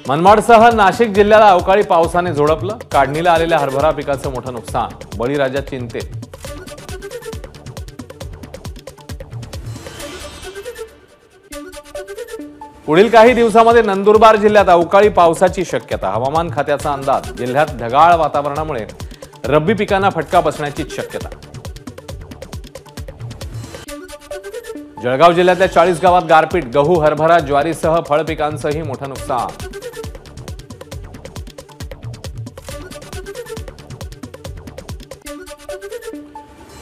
मनमाडसह नाशिक जिल्ह्याला अवकाळी पावसाने झोडपलं। काढणीला आलेल्या हरभरा पिकाचं मोठं नुकसान, बळीराजा चिंतेत। पुढील काही दिवसांमध्ये नंदुरबार जिल्ह्यात अवकाळी पावसाची शक्यता। हवामान खात्याचा अंदाज, जिल्ह्यात ढगाळ वातावरणामुळे रब्बी पिकांना फटका बसण्याची शक्यता। जळगाव जिल्ह्यातल्या 40 गावात गारपीट, गहू, हरभरा, ज्वारीसह फळ पिकांचंही मोठं नुकसान।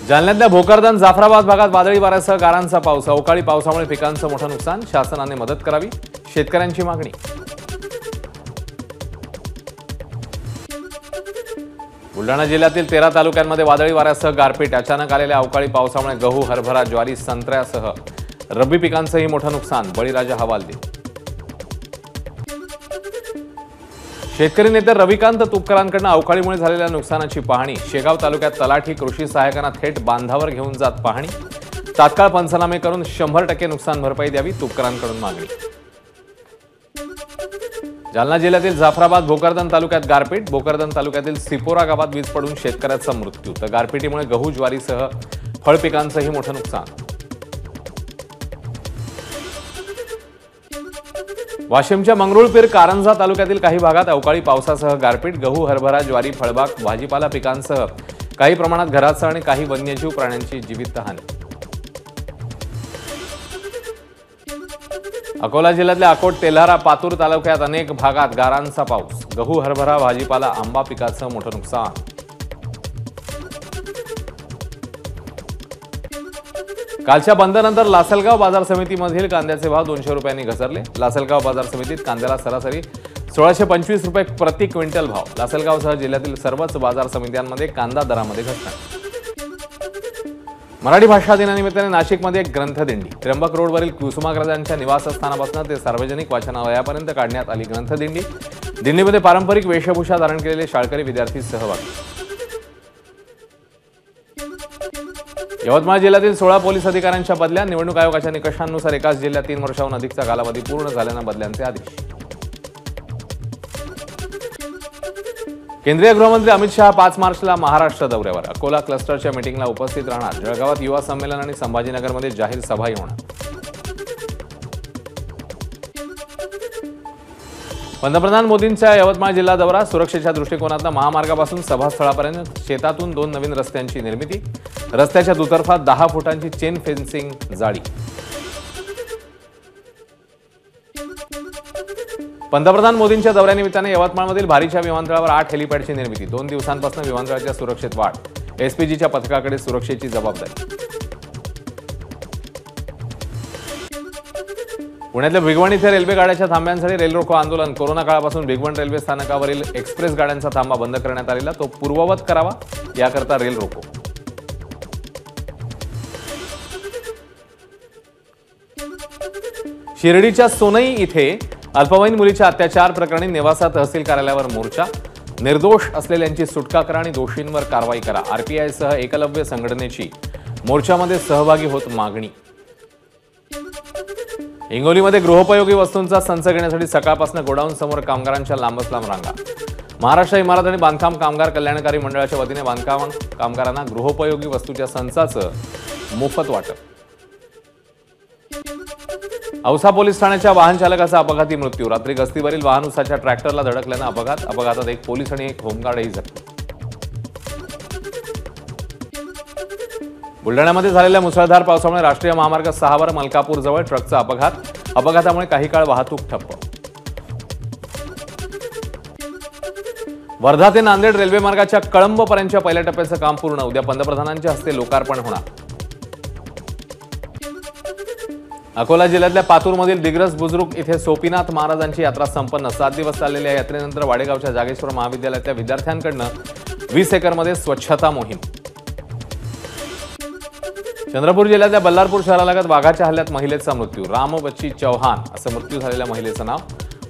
जालन्यातल्या भोकरदन, जाफराबाद भागात वादळी वाऱ्यासह गारांचा पाऊस। अवकाळी पावसामुळे पिकांचं मोठं नुकसान, शासनाने मदत करावी, शेतकऱ्यांची मागणी। बुलढाणा जिल्ह्यातील 13 तालुक्यांमध्ये वादळी वाऱ्यासह गारपीट। अचानक आलेल्या अवकाळी पावसामुळे गहू, हरभरा, ज्वारी, संत्र्यासह रब्बी पिकांचंही मोठं नुकसान। बळीराजा हवालदिल। शेतकरी नेते रविकांत तुपकरांकडून अवकाळीमुळे झालेल्या नुकसानाची पाहणी। शेगाव तालुक्यात तलाठी, कृषी सहाय्यकांना थेट बांधावर घेऊन जात पाहणी। तात्काळ पंचनामे करून 100% नुकसान भरपाई द्यावी, तुपकरांकडून मागणी। जालना जिल्ह्यातील जाफराबाद, भोकरदन तालुक्यात गारपीट। भोकरदन तालुक्यातील सिपोरा गावात वीज पडून शेतकऱ्याचा मृत्यू, तर गारपिटीमुळे गहू, ज्वारीसह फळ पिकांचंही मोठं नुकसान। वाशिमच्या मंगरुळपीर, कारंजा तालुक्यातील काही भागात अवकाळी पावसासह गारपीट। गहू, हरभरा, ज्वारी, फळबाग, भाजीपाला पिकांसह काही प्रमाणात घरांसह आणि काही वन्यजीव प्राण्यांची जीवितहानी। अकोला जिल्ह्यातल्या अकोट, तेल्हारा, पातूर तालुक्यात अनेक भागात गारांचा पाऊस। गहू, हरभरा, भाजीपाला, आंबा पिकाचं मोठं नुकसान। कालच्या बंदनंतर लासलगाव बाजार समितीमधील कांद्याचे भाव 200 रुपयांनी घसरले। लासलगाव बाजार समितीत कांद्याला सरासरी 1625 रुपये प्रति क्विंटल भाव। लासलगावसह जिल्ह्यातील सर्वच बाजार समित्यांमध्ये कांदा दरामध्ये घसरण। मराठी भाषा दिनानिमित्ताने नाशिकमध्ये एक ग्रंथदिंडी। त्र्यंबक रोडवरील कुसुमाग्रजांच्या निवासस्थानापासून ते सार्वजनिक वाचनालयापर्यंत काढण्यात आली ग्रंथदिंडी। दिंडीमध्ये पारंपरिक वेशभूषा धारण केलेले शाळकरी विद्यार्थी सहभागी। यवतमाळ जिल्ह्यातील 16 पोलीस अधिकाऱ्यांच्या बदल्या। निवडणूक आयोगाच्या निकषांनुसार एकाच जिल्ह्यात 3 वर्षांहून अधिकचा कालावधी पूर्ण झाल्यानं बदल्यांचे आदेश। केंद्रीय गृहमंत्री अमित शहा 5 मार्चला महाराष्ट्र दौऱ्यावर। अकोला क्लस्टरच्या मीटिंगला उपस्थित राहणार। जळगावात युवा संमेलन आणि संभाजीनगरमध्ये जाहीर सभाही होणार। पंतप्रधान मोदींचा यवतमाळ जिल्हा दौरा। सुरक्षेच्या दृष्टिकोनातून महामार्गापासून सभास्थळापर्यंत शेतातून 2 नवीन रस्त्यांची निर्मिती। रस्त्याच्या दुतर्फा 10 फुटांची चेन फेन्सिंग जाळी। पंतप्रधान मोदींच्या दौऱ्यानिमित्ताने यवतमाळमधील भारीच्या विमानतळावर 8 हेलिपॅडची निर्मिती। 2 दिवसांपासून विमानतळाच्या सुरक्षेत वाढ। एसपीजीच्या पथकाकडे सुरक्षेची जबाबदारी। पुण्यातल्या भिगवण इथे रेल्वे गाड्याच्या थांब्यांसाठी रेल रोको आंदोलन। कोरोना काळापासून भिगवण रेल्वे स्थानकावरील एक्सप्रेस गाड्यांचा थांबा बंद करण्यात आलेला, तो पूर्ववत करावा याकरता रेल रोको। शिर्डीच्या सोनई इथे अल्पवयीन मुलीच्या अत्याचार प्रकरणी नेवासा तहसील कार्यालयावर मोर्चा। निर्दोष असलेल्यांची सुटका करा आणि दोषींवर कारवाई करा। आरपीआयसह एकलव्य संघटनेची मोर्चामध्ये सहभागी होत मागणी। हिंगोलीमध्ये गृहोपयोगी वस्तूंचा संच घेण्यासाठी सकाळपासून गोडाऊन समोर कामगारांच्या लांबच लांब रांगा। महाराष्ट्र इमारत आणि बांधकाम कामगार कल्याणकारी मंडळाच्या वतीने बांधकाम कामगारांना गृहोपयोगी वस्तूच्या संचाचं मोफत वाटप। औसा पोलीस ठाण्याच्या वाहन चालकाचा अपघाती मृत्यू। रात्री गस्तीवरील वाहनोसाच्या ट्रॅक्टरला धडकल्यानं अपघात। अपघातात एक पोलीस आणि एक होमगार्डही जखमी। बुलढाण्यामध्ये झालेल्या मुसळधार पावसामुळे राष्ट्रीय महामार्ग 6 वर मलकापूर जवळ ट्रकचा अपघात। अपघातामुळे काही काळ वाहतूक ठप्प। वर्धा ते नांदेड रेल्वे मार्गाच्या कळंबपर्यंतच्या पहिल्या टप्प्याचं काम पूर्ण। उद्या पंतप्रधानांच्या हस्ते लोकार्पण होणार। अकोला जिल्ह्यातल्या पातूरमधील दिग्रस बुजुर्ग इथे सोपीनाथ महाराजांची यात्रा संपन्न। 7 दिवस चाललेल्या यात्रेनंतर वाडेगावच्या जागेश्वर महाविद्यालयातल्या विद्यार्थ्यांकडून 20 एकरमध्ये स्वच्छता मोहीम। चंद्रपूर जिल्ह्यातल्या बल्लारपूर शहरालगत वाघाच्या हल्ल्यात महिलेचा मृत्यू। रामबच्ची चौहान असं मृत्यू झालेल्या महिलेचं नाव।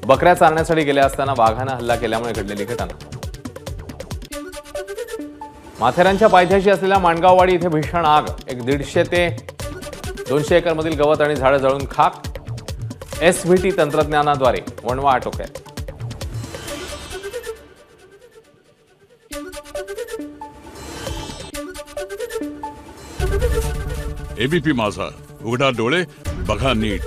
बकऱ्या चारण्यासाठी गेल्या असताना वाघानं हल्ला केल्यामुळे घडलेली घटना। माथेरानच्या पायथ्याशी असलेल्या माणगाववाडी इथे भीषण आग। 150 ते 200 एकरमधील गवत आणि झाडं जळून खाक। एसव्हीटी तंत्रज्ञानाद्वारे वणवा आटोक्यात। एबीपी माझा, उघडा डोळे बघा नीट.